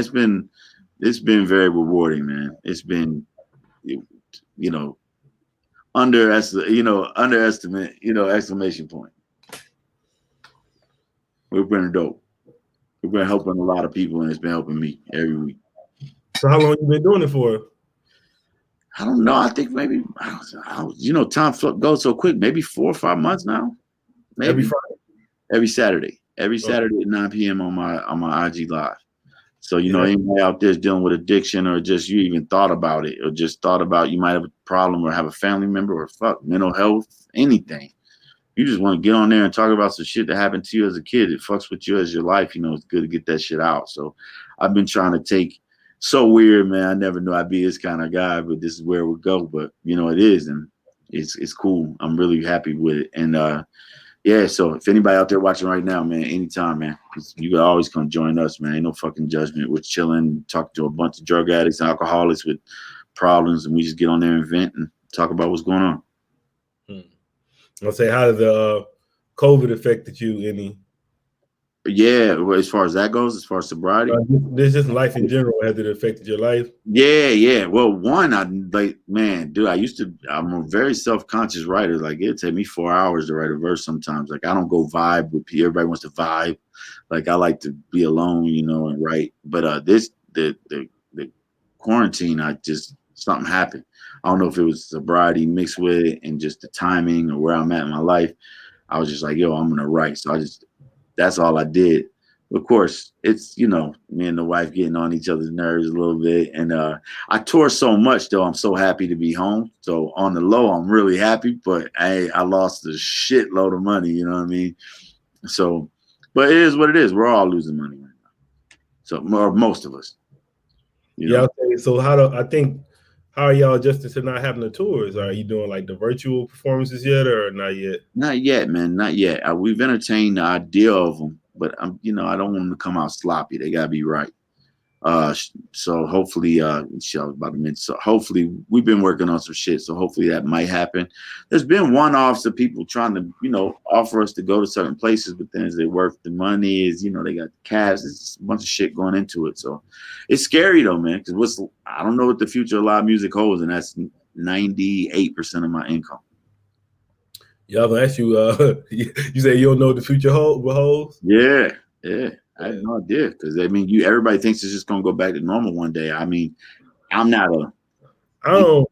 Speaker 3: it's been very rewarding, man. It's been, you know, underestimate, you know, exclamation point. We've been dope. We've been helping a lot of people, and it's been helping me every week.
Speaker 1: So how long you been doing it for?
Speaker 3: I don't know. I think maybe, you know, time goes so quick. Maybe 4 or 5 months now. Maybe.
Speaker 1: Every Friday?
Speaker 3: Every Saturday. Every Saturday at 9 p.m. on my IG Live. So, you know, anybody out there is dealing with addiction, or just you even thought about it, or just thought about you might have a problem or have a family member, or mental health, anything. You just want to get on there and talk about some shit that happened to you as a kid. It fucks with you as your life. You know, it's good to get that shit out. So I've been trying to so weird, man. I never knew I'd be this kind of guy, but this is where it would go. But, you know, it is, and it's cool. I'm really happy with it. And, yeah, so if anybody out there watching right now, man, anytime, man, you can always come join us, man. Ain't no fucking judgment. We're chilling, talking to a bunch of drug addicts and alcoholics with problems, and we just get on there and vent and talk about what's going on.
Speaker 1: I'll say, how did the COVID affected you any?
Speaker 3: Yeah, well, as far as that goes, as far as sobriety,
Speaker 1: This just life in general. Has it affected your life?
Speaker 3: yeah. Well, one, I like, man, dude, I'm a very self-conscious writer. Like, it'd take me 4 hours to write a verse sometimes. Like, I don't go vibe with people. Everybody wants to vibe. Like, I like to be alone, and write. But the quarantine, something happened. I don't know if it was sobriety mixed with it and just the timing or where I'm at in my life. I was just like, yo, I'm gonna write. So that's all I did. Of course, it's, me and the wife getting on each other's nerves a little bit. And I tour so much, though. I'm so happy to be home. So on the low, I'm really happy. But I lost a shitload of money, you know what I mean? So, but it is what it is. We're all losing money right now. So, or most of us.
Speaker 1: Yeah. Okay. So how are y'all adjusting to not having the tours? Are you doing like the virtual performances yet, or not yet?
Speaker 3: Not yet, man. Not yet. We've entertained the idea of them, but I don't want them to come out sloppy. They gotta be right. So hopefully, so hopefully we've been working on some shit. So hopefully that might happen. There's been one-offs of people trying to, offer us to go to certain places, but then as they work, the money is, they got the cash. There's a bunch of shit going into it. So it's scary though, man. Because I don't know what the future of live music holds, and that's 98% of my income.
Speaker 1: Yeah, I'm gonna ask you. You say you don't know what the future holds?
Speaker 3: Yeah. I have no idea, because everybody thinks it's just gonna go back to normal one day. I mean, I'm not a.
Speaker 1: Because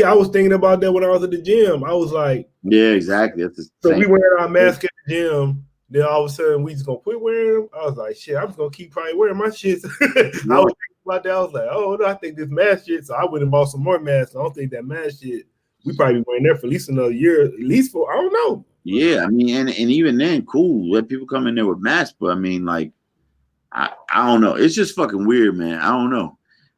Speaker 1: I was thinking about that when I was at the gym. I was like,
Speaker 3: yeah, exactly. That's
Speaker 1: so we wearing our mask at the gym. Then all of a sudden we just gonna quit wearing them. I was like, shit, I'm just gonna keep probably wearing my shit. Yeah. I was thinking about that. I was like, oh no, I think this mask shit. So I went and bought some more masks. I don't think that mask shit. We probably wearing there for at least another year, at least for I don't know.
Speaker 3: Yeah, and even then, cool. Let people come in there with masks, but I don't know. It's just fucking weird, man. I don't know.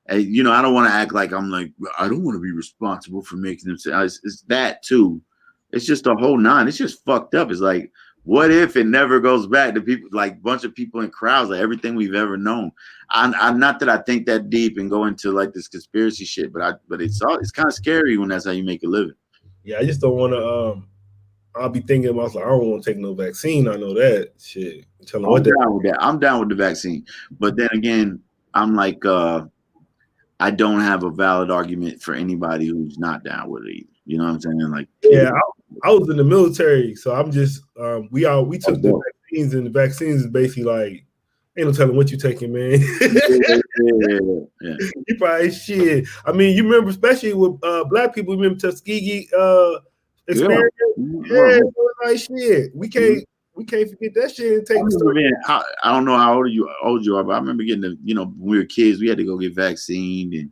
Speaker 3: I don't want to act like I'm like, I don't want to be responsible for making them say it's that too. It's just a whole nine. It's just fucked up. It's like, what if it never goes back to people, like a bunch of people in crowds, like everything we've ever known? I'm not that I think that deep and go into like this conspiracy shit, but it's kind of scary when that's how you make a living.
Speaker 1: Yeah, I just don't want to. I'll be thinking about like, I don't want to take no vaccine. I know that shit.
Speaker 3: I'm down with that. I'm down with the vaccine, but then again, I'm like, I don't have a valid argument for anybody who's not down with it either. You know what I'm saying? Like,
Speaker 1: yeah, I was in the military, so I'm just we took the vaccines, and the vaccines is basically like, ain't no telling what you taking, man. Yeah. You probably shit. I mean, you remember, especially with black people, remember Tuskegee experience? Yeah, like shit. We can't forget that shit and take
Speaker 3: I don't know how old you are, but I remember getting when we were kids, we had to go get vaccinated and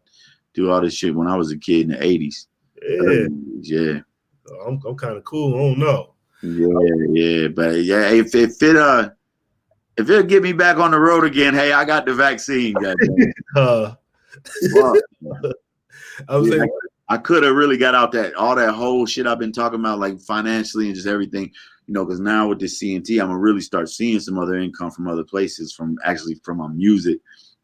Speaker 3: do all this shit when I was a kid in the 80s. Yeah.
Speaker 1: I'm kind of cool. I don't know.
Speaker 3: Yeah, but yeah, if it'll get me back on the road again, hey, I got the vaccine. I could have really got out all that whole shit I've been talking about, like financially and just everything, because now with this CNT, I'm gonna really start seeing some other income from other places, from my music,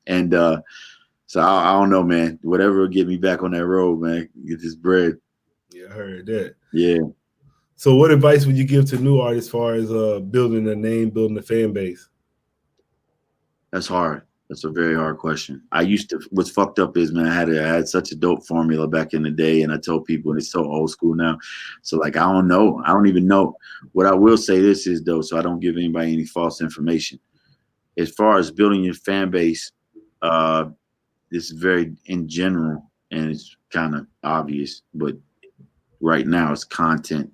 Speaker 3: and so I don't know, man. Whatever will get me back on that road, man. Get this bread.
Speaker 1: Yeah, I heard that.
Speaker 3: Yeah.
Speaker 1: So, what advice would you give to new artists as far as building a name, building a fan base?
Speaker 3: That's hard. That's a very hard question. What's fucked up is, man, I had such a dope formula back in the day, and I told people, and it's so old school now. So like, I don't know. I don't even know. What I will say this is though, so I don't give anybody any false information. As far as building your fan base, this is very in general, and it's kind of obvious, but right now it's constant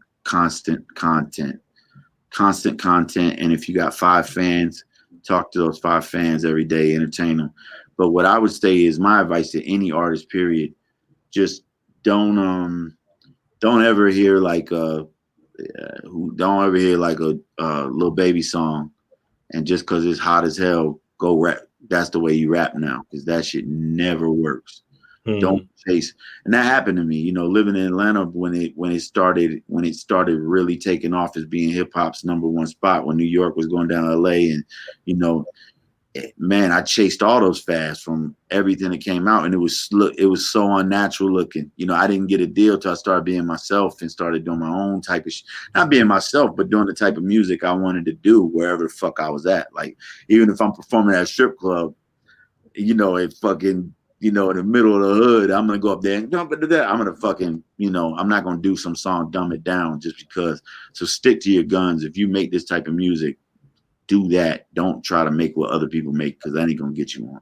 Speaker 3: content. And if you got 5 fans, talk to those 5 fans every day, entertain them. But what I would say is my advice to any artist, period, just don't ever hear like a Lil Baby song, and just because it's hot as hell, go rap. That's the way you rap now, because that shit never works. Don't chase. And that happened to me, living in Atlanta when it started really taking off as being hip hop's #1 spot, when New York was going down to LA, and man, I chased all those fads from everything that came out, and it was so unnatural looking. You know, I didn't get a deal till I started being myself and started doing my own type of not being myself, but doing the type of music I wanted to do wherever the fuck I was at. Like, even if I'm performing at a strip club, you know, it fucking, you know, in the middle of the hood, I'm gonna go up there and I'm gonna fucking, you know, I'm not gonna do some song, dumb it down just because. So stick to your guns. If you make this type of music, do that. Don't try to make what other people make, because that ain't gonna get you on.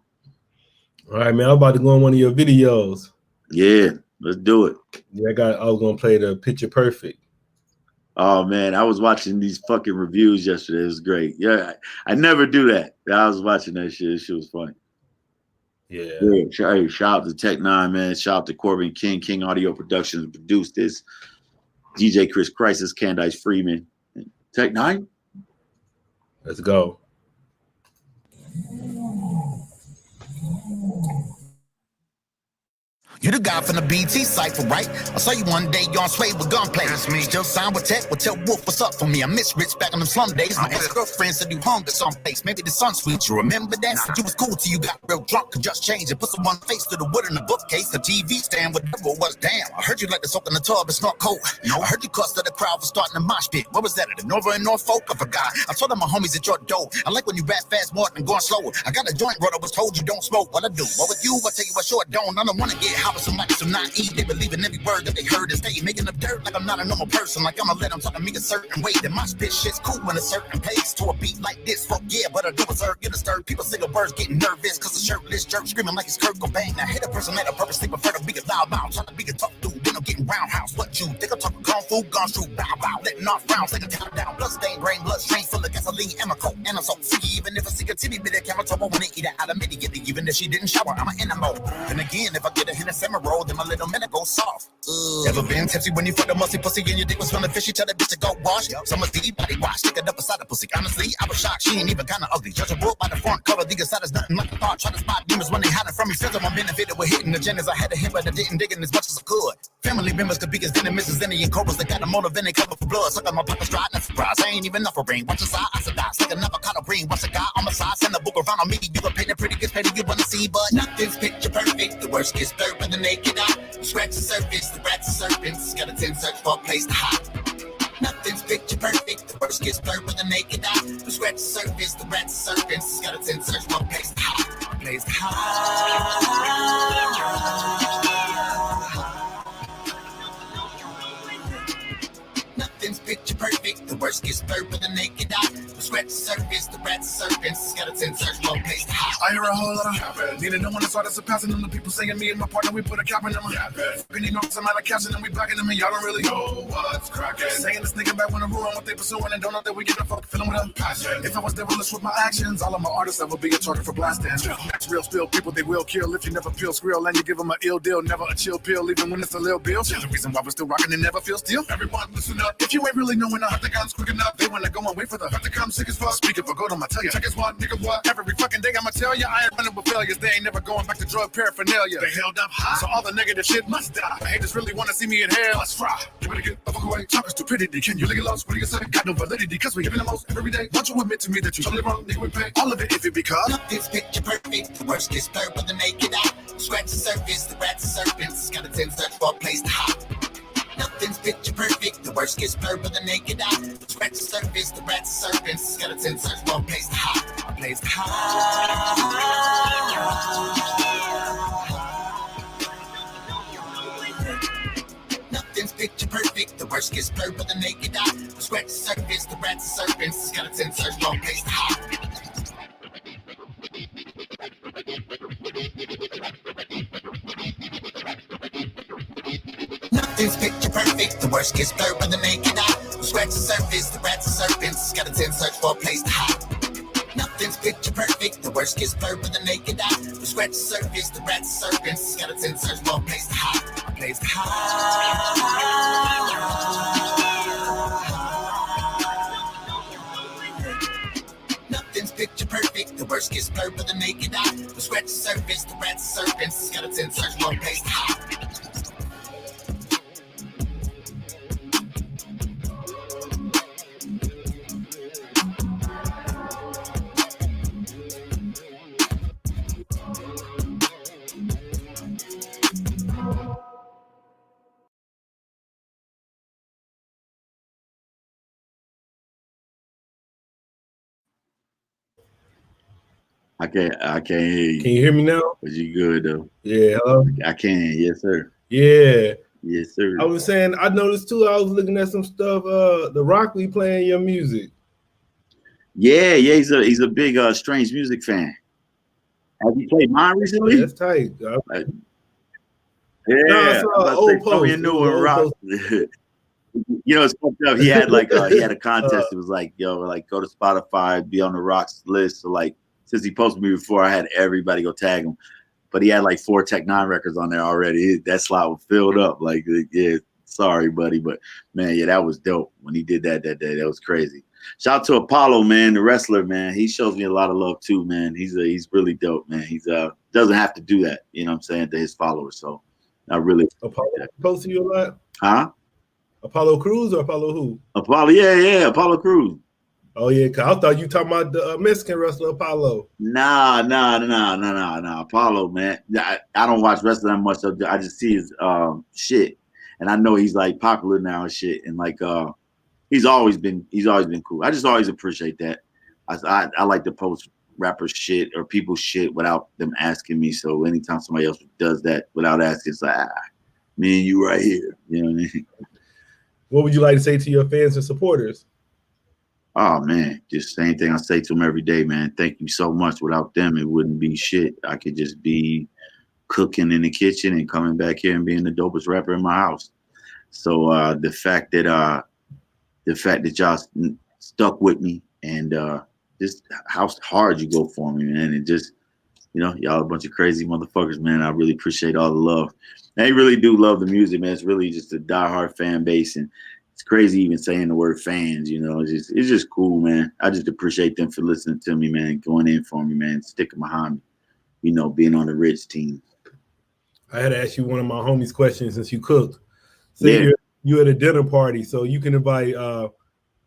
Speaker 1: All right, man. I'm about to go on one of your videos.
Speaker 3: Yeah, let's do it.
Speaker 1: Yeah, I was gonna play the Picture Perfect.
Speaker 3: Oh man, I was watching these fucking reviews yesterday. It was great. Yeah, I never do that. I was watching that shit. This shit was funny.
Speaker 1: Yeah.
Speaker 3: Shout out to Tech Nine, man. Shout out to Corbin King. King Audio Productions produced this. DJ Chris Crisis, Candice Freeman, Tech Nine.
Speaker 1: Let's go.
Speaker 4: You the guy from the BT cypher, right? I saw you one day, you on Sway with gunplay. That's me. Still sign with Tech, well tell Wolf what's up for me. I miss Rittz back in the slum days. My ex-girlfriend said you hung to someplace. Maybe the sun sweet, you remember that? Said you was cool till you got real drunk and just changed and put some one face to the wood in the bookcase. The TV stand, whatever it was, damn. I heard you like to soak in the tub, it's not cold. No, I heard you cussed at the crowd for starting a mosh pit. What was that, at the Nova in Norfolk? I forgot. I told them my homies at your door. I like when you rap fast more than going slower. I got a joint, brother, was told you don't smoke. What I do? What with you? I tell you what short don't. I don't want to get hot with somebody so not eat. They believe in every word that they heard and stay making up dirt like I'm not a normal person. Like I'ma let them talk to me a certain way. That my spit shit's cool in a certain pace. To a beat like this, fuck yeah, but I do observe, get disturbed. People say the words getting nervous cause a shirtless jerk screaming like it's Kurt Cobain. I hate a person that I purposely prefer to be a loud mouth, trying to be a tough dude. Then I'm getting roundhouse. What you think I'm talking kung fu, guns through, bow bow, letting off rounds like a countdown. Blood stained brain, blood strain full of gasoline and my coke. And I'm so sick, even if I see a titty bit of camera trouble when they eat it out of immediately. Even if she didn't shower, I'm an animal. And again, if I get a hint of semi-roll, then my little minute goes soft. Ever been tipsy when you fucked a musty pussy and your dick was feeling fishy? Tell that bitch to go wash. Someone's deep body wash, stick it up beside the pussy. Honestly, I was shocked. She ain't even kind of ugly. Judge a book by the front cover. The inside is nothing like the thought. Try to spot demons when they hide it from me. Since I'm benefited with hitting agendas. I had to hit, but I didn't dig in as much as I could. Family members could be as venomous any and cobras. They got a motive and they cover for blood. Suck on my pocket's dry, not surprised. I ain't even enough for brain. Watch the side, I said die. Like an avocado green. Watch a guy on my side. Send a book around on me. You can paint it pretty, gets petty, you wanna see, but nothing's picture perfect. The worst gets blurred by the naked eye. Scratch the surface, the rats and serpents. Skeletons search for a place to hide. Nothing's picture perfect. The worst gets blurred with the naked eye. The scratch the surface, the rats and serpents. Skeletons search for a place to hide. A place to hide. Nothing's picture perfect. The worst gets blurred with the naked eye. The scratch the surface, the rats and serpents. Skeletons search for a place to hide.
Speaker 5: I hear a whole lot of needed no one to start us surpassing them. The people saying me and my partner, we put a cap in them. Fucking you know some out of caption and we backing them and y'all don't really know what's cracking. Saying this nigga back when I'm ruin what they pursuing and don't know that we get a fuck feeling with a passion. If I was devilish with my actions, all of my artists I would be a target for blasting. That's real still people they will kill if you never peel squirrel and you give them an ill deal, never a chill pill, even when it's a little bill. The reason why we're still rocking and never feel still. Everyone listen up. If you ain't really knowing I the guns quick enough, they wanna go and wait for the to come sick as fuck. Speaking for good, I'ma tell ya. Check as what, nigga, what? Every fucking day I'ma tell ya, I ain't running with failures. They ain't never going back to drug paraphernalia. They held up high, so all the negative shit must die. Haters really wanna see me in hell. Let's fry. Give it a get the fuck away. Talking stupidity, can you lick it lost? What do you say? Got no validity, cause we giving the most every day. Won't you admit to me that you totally wrong, nigga, we pay all of it if it because
Speaker 4: nothing's picture perfect. The worst gets blurred with the naked eye. Scratch the surface, the rats and serpents. Skeletons search for a place to hide. Nothing's picture perfect. The worst gets blurred with the naked eye. Scratch the surface, the rats and serpents. Skeletons search for a place to hide. A place to hide. Nothing's picture perfect. The worst gets blurred with the naked eye. Scratch the surface, the rats and serpents. Skeletons search for a place to hide. Nothing's picture perfect. The worst gets blurred by the naked eye. Scratch the surface, the rats and serpents. Skeletons search for a place to hide. Nothing's picture perfect. The worst gets blurred by the naked eye. Scratch the surface, the rats and serpents. Skeletons search for a place to hide. A place to hide. Nothing's picture perfect. The worst gets blurred by the naked eye. Scratch the surface, the rats and serpents. Skeletons search for a place to hide.
Speaker 3: I can't hear you.
Speaker 1: Can you hear me now?
Speaker 3: But you good though.
Speaker 1: Yeah, hello?
Speaker 3: I can. Yes, sir.
Speaker 1: Yeah.
Speaker 3: Yes, sir.
Speaker 1: I was saying, I noticed too, I was looking at some stuff, the Rock we playing your music.
Speaker 3: Yeah, he's a big strange music fan. Have you played mine recently?
Speaker 1: Yeah, that's tight.
Speaker 3: Yeah,
Speaker 1: No, I saw an old
Speaker 3: throw me a
Speaker 1: post.
Speaker 3: new one, Rock. You know, it's fucked up. He had like he had a contest. It was like, yo, like go to Spotify, be on the Rock's list. So like, since he posted me before, I had everybody go tag him. But he had like 4 Tech 9 records on there already. That slot was filled up. Like, yeah, sorry, buddy, but man, yeah, that was dope when he did that day. That was crazy. Shout out to Apollo, man, the wrestler, man. He shows me a lot of love too, man. He's really dope, man. He's doesn't have to do that, you know what I'm saying, to his followers. So I really
Speaker 1: Apollo post to you a lot?
Speaker 3: Huh?
Speaker 1: Apollo Crews or Apollo who?
Speaker 3: Apollo, yeah, Apollo Crews.
Speaker 1: Oh yeah, cause I thought you talking about the Mexican wrestler Apollo.
Speaker 3: Nah. Apollo, man. I don't watch wrestling that much. So I just see his shit, and I know he's like popular now and shit, and like he's always been cool. I just always appreciate that. I like to post rapper shit or people's shit without them asking me. So anytime somebody else does that without asking, it's like, me and you right here. You know what I mean?
Speaker 1: What would you like to say to your fans and supporters?
Speaker 3: Oh man, just the same thing I say to them every day, man. Thank you so much. Without them, it wouldn't be shit. I could just be cooking in the kitchen and coming back here and being the dopest rapper in my house. So the fact that y'all stuck with me and just how hard you go for me, man, and just, you know, y'all a bunch of crazy motherfuckers, man. I really appreciate all the love. They really do love the music, man. It's really just a diehard fan base, and it's crazy even saying the word fans, you know. It's just cool, man. I just appreciate them for listening to me, man, going in for me, man, sticking behind me, you know, being on the Rittz team.
Speaker 1: I had to ask you one of my homies questions since you cooked. So
Speaker 3: yeah.
Speaker 1: you're at a dinner party, so you can invite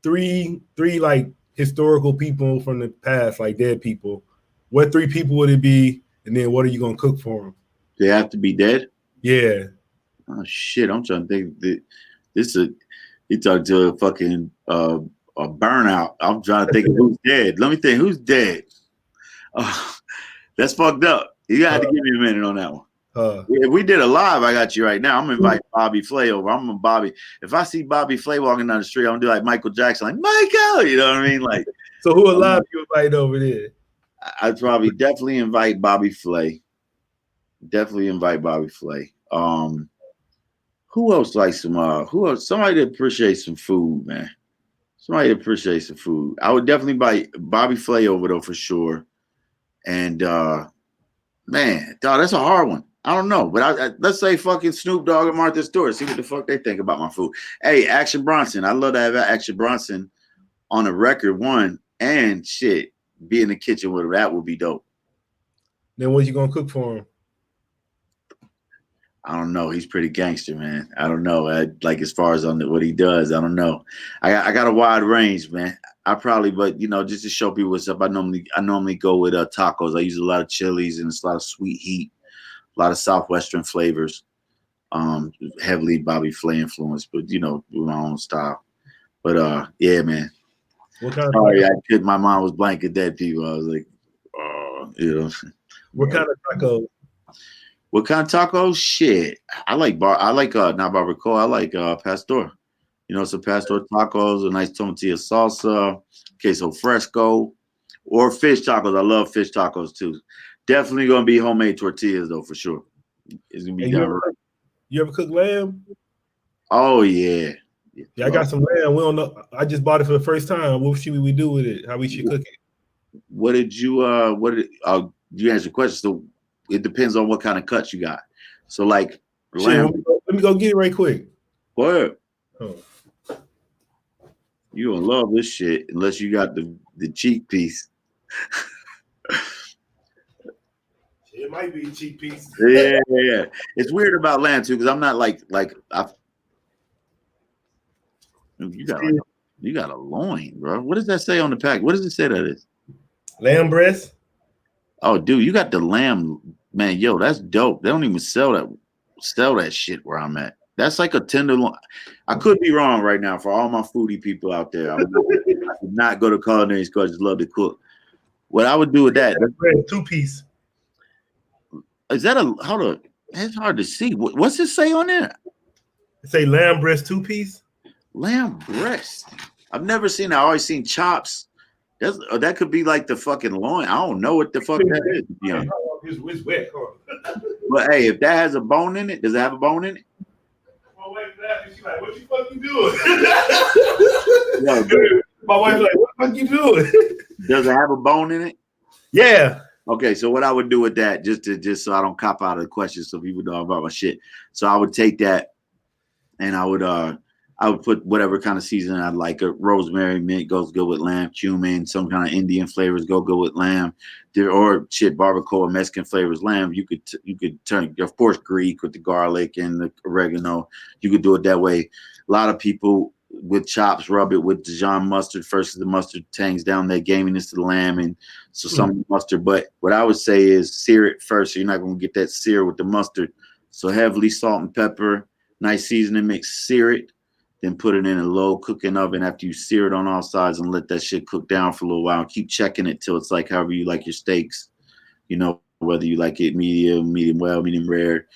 Speaker 1: three like historical people from the past, like dead people. What 3 people would it be, and then what are you gonna cook for them?
Speaker 3: They have to be dead?
Speaker 1: Yeah.
Speaker 3: Oh shit! I'm trying to think. He talked to a fucking a burnout. I'm trying to think of who's dead. Let me think. Who's dead? That's fucked up. You got to give me a minute on that one. If we did a live, I got you right now. I'm gonna invite Bobby Flay over. I'm gonna Bobby. If I see Bobby Flay walking down the street, I'm gonna do like Michael Jackson, like Michael. You know what I mean? Like.
Speaker 1: So who alive you invite over there?
Speaker 3: I'd probably definitely invite Bobby Flay. Definitely invite Bobby Flay. Who else likes some? Who else? Somebody that appreciates some food, man. Somebody that appreciates some food. I would definitely invite Bobby Flay over though for sure. And man, dog, that's a hard one. I don't know, but let's say fucking Snoop Dogg and Martha Stewart. See what the fuck they think about my food. Hey, Action Bronson. I love to have Action Bronson on a record one, and shit, be in the kitchen with her. That would be dope.
Speaker 1: Then what you gonna cook for him?
Speaker 3: I don't know. He's pretty gangster, man. I don't know. Like as far as on what he does, I don't know. I got a wide range, man. I probably, but you know, just to show people what's up, I normally go with tacos. I use a lot of chilies and it's a lot of sweet heat, a lot of Southwestern flavors, heavily Bobby Flay influence, but you know, with my own style. But yeah, man.
Speaker 1: What kind
Speaker 3: Sorry, my mind was blank at dead people. I was like, you know.
Speaker 1: What kind of tacos?
Speaker 3: What kind of tacos? Shit. I like not barbacoa. I like pastor. You know, some pastor tacos, a nice tortilla salsa, queso fresco, or fish tacos. I love fish tacos too. Definitely gonna be homemade tortillas though, for sure. It's gonna be done right.
Speaker 1: You ever cook lamb?
Speaker 3: Oh yeah.
Speaker 1: Yeah, I got some lamb. We don't know. I just bought it for the first time. What should we do with it? How we should cook it?
Speaker 3: What did you you answer the question? So it depends on what kind of cuts you got. So like lamb.
Speaker 1: Let me go get it right quick.
Speaker 3: Go ahead.
Speaker 1: Oh.
Speaker 3: You don't love this shit unless you got the cheek piece.
Speaker 1: It might be a cheek piece.
Speaker 3: Yeah. It's weird about lamb too, because I'm not you got a loin, bro. What does that say on the pack? What does it say that is?
Speaker 1: Lamb breast.
Speaker 3: Oh, dude, you got the lamb, man. Yo, that's dope. They don't even sell that shit where I'm at. That's like a tenderloin. I could be wrong right now for all my foodie people out there. I would not go to culinary school. I just love to cook. What I would do with that?
Speaker 1: Two-piece.
Speaker 3: Is that a hold on? It's hard to see. What's it say on there?
Speaker 1: Say lamb breast 2-piece.
Speaker 3: Lamb breast. I've never seen. I always seen chops. That could be like the fucking loin. I don't know what the fuck that is. Yeah.
Speaker 1: It's wet.
Speaker 3: But hey, if that has a bone in it, does it have a bone in it?
Speaker 1: My wife's laughing. She's like, "What you fucking doing?"
Speaker 3: No,
Speaker 1: my wife's like, "What the fuck you doing?"
Speaker 3: Does it have a bone in it?
Speaker 1: Yeah.
Speaker 3: Okay, so what I would do with that, just so I don't cop out of the question, so people know about my shit. So I would take that, and I would put whatever kind of seasoning I'd like. Rosemary, mint goes good with lamb. Cumin, some kind of Indian flavors go good with lamb. Or shit, barbacoa, Mexican flavors, lamb. You could turn, of course, Greek with the garlic and the oregano. You could do it that way. A lot of people with chops rub it with Dijon mustard first, the mustard tangs down that gaminess to the lamb, and so some mustard. But what I would say is sear it first, so you're not going to get that sear with the mustard. So heavily salt and pepper, nice seasoning mix, sear it. Then put it in a low cooking oven after you sear it on all sides and let that shit cook down for a little while. Keep checking it till it's like however you like your steaks, you know, whether you like it medium, medium well, medium rare,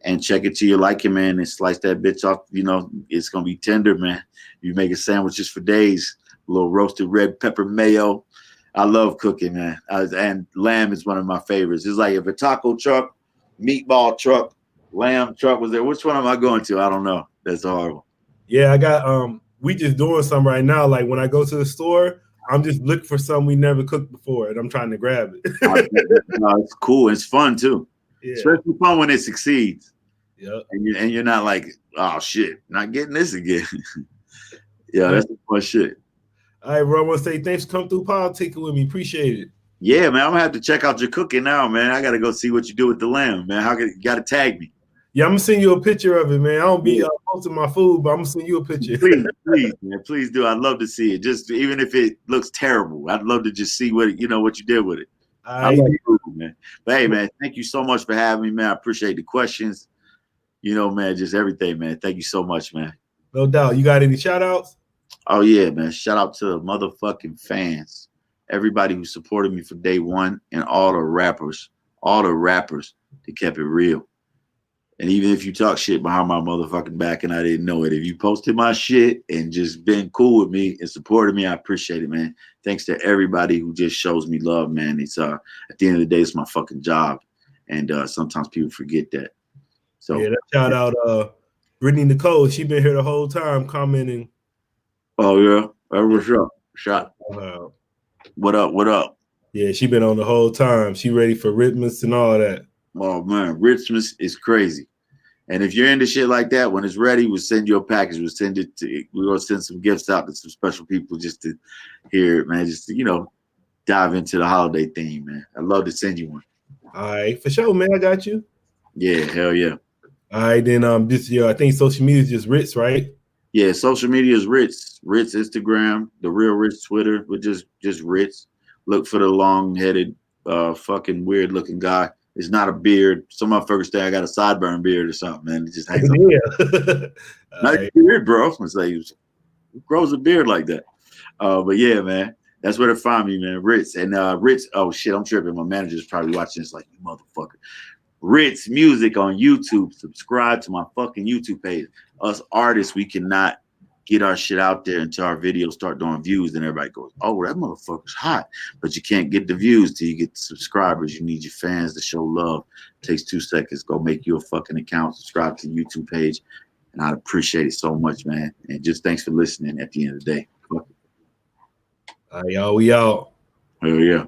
Speaker 3: and check it till you like it, man, and slice that bitch off. You know, it's going to be tender, man. You make sandwiches for days, a little roasted red pepper mayo. I love cooking, man. And lamb is one of my favorites. It's like if a taco truck, meatball truck, lamb truck was there, which one am I going to? I don't know. That's horrible.
Speaker 1: Yeah, I got we just doing some right now. Like when I go to the store, I'm just looking for something we never cooked before, and I'm trying to grab it.
Speaker 3: No, it's cool. It's fun too. Yeah. Especially fun when it succeeds.
Speaker 1: Yeah.
Speaker 3: And you're not like, oh shit, not getting this again. Yeah, that's the fun shit.
Speaker 1: All right, bro. I want to say thanks for coming through politicking with me. Appreciate it.
Speaker 3: Yeah, man. I'm gonna have to check out your cooking now, man. I gotta go see what you do with the lamb, man. You gotta tag me.
Speaker 1: Yeah, I'm gonna send you a picture of it, man. I don't be posting my food, but I'm gonna send you a picture.
Speaker 3: Please, man. Please do. I'd love to see it. Just even if it looks terrible, I'd love to just see what you did with it. I love food, man. But hey, man, thank you so much for having me, man. I appreciate the questions. You know, man, just everything, man. Thank you so much, man.
Speaker 1: No doubt. You got any shout outs?
Speaker 3: Oh yeah, man. Shout out to the motherfucking fans. Everybody who supported me from day one, and all the rappers that kept it real. And even if you talk shit behind my motherfucking back and I didn't know it, if you posted my shit and just been cool with me and supported me, I appreciate it, man. Thanks to everybody who just shows me love, man. It's at the end of the day, it's my fucking job. And sometimes people forget that. So
Speaker 1: yeah, that shout out Brittany Nicole. She been here the whole time commenting.
Speaker 3: Oh yeah. What's up? Shot. What up?
Speaker 1: Yeah, she been on the whole time. She ready for Rittz and all that.
Speaker 3: Oh man, Rittz is crazy. And if you're into shit like that, when it's ready, we'll send you a package. We're gonna send some gifts out to some special people just to hear it, man. Just to, dive into the holiday theme, man. I'd love to send you one.
Speaker 1: All right, for sure, man. I got you.
Speaker 3: Yeah, hell yeah.
Speaker 1: All right, then I think social media is just Rittz, right?
Speaker 3: Yeah, social media is Rittz. Rittz Instagram, the real Rittz Twitter, but just Rittz. Look for the long-headed, fucking weird-looking guy. It's not a beard. Some motherfuckers think I got a sideburn beard or something, man. It just hangs up.
Speaker 1: Yeah.
Speaker 3: Nice beard, bro. It's like, who grows a beard like that? But yeah, man. That's where to find me, man. Rittz. And Rittz, oh shit, I'm tripping. My manager's probably watching this like, you motherfucker. Rittz Music on YouTube. Subscribe to my fucking YouTube page. Us artists, we cannot get our shit out there until our videos start doing views. Then everybody goes, oh, that motherfucker's hot. But you can't get the views till you get the subscribers. You need your fans to show love. It takes 2 seconds. Go make you a fucking account. Subscribe to the YouTube page. And I'd appreciate it so much, man. And just thanks for listening at the end of the day.
Speaker 1: All right, y'all. We out.
Speaker 3: Hell yeah.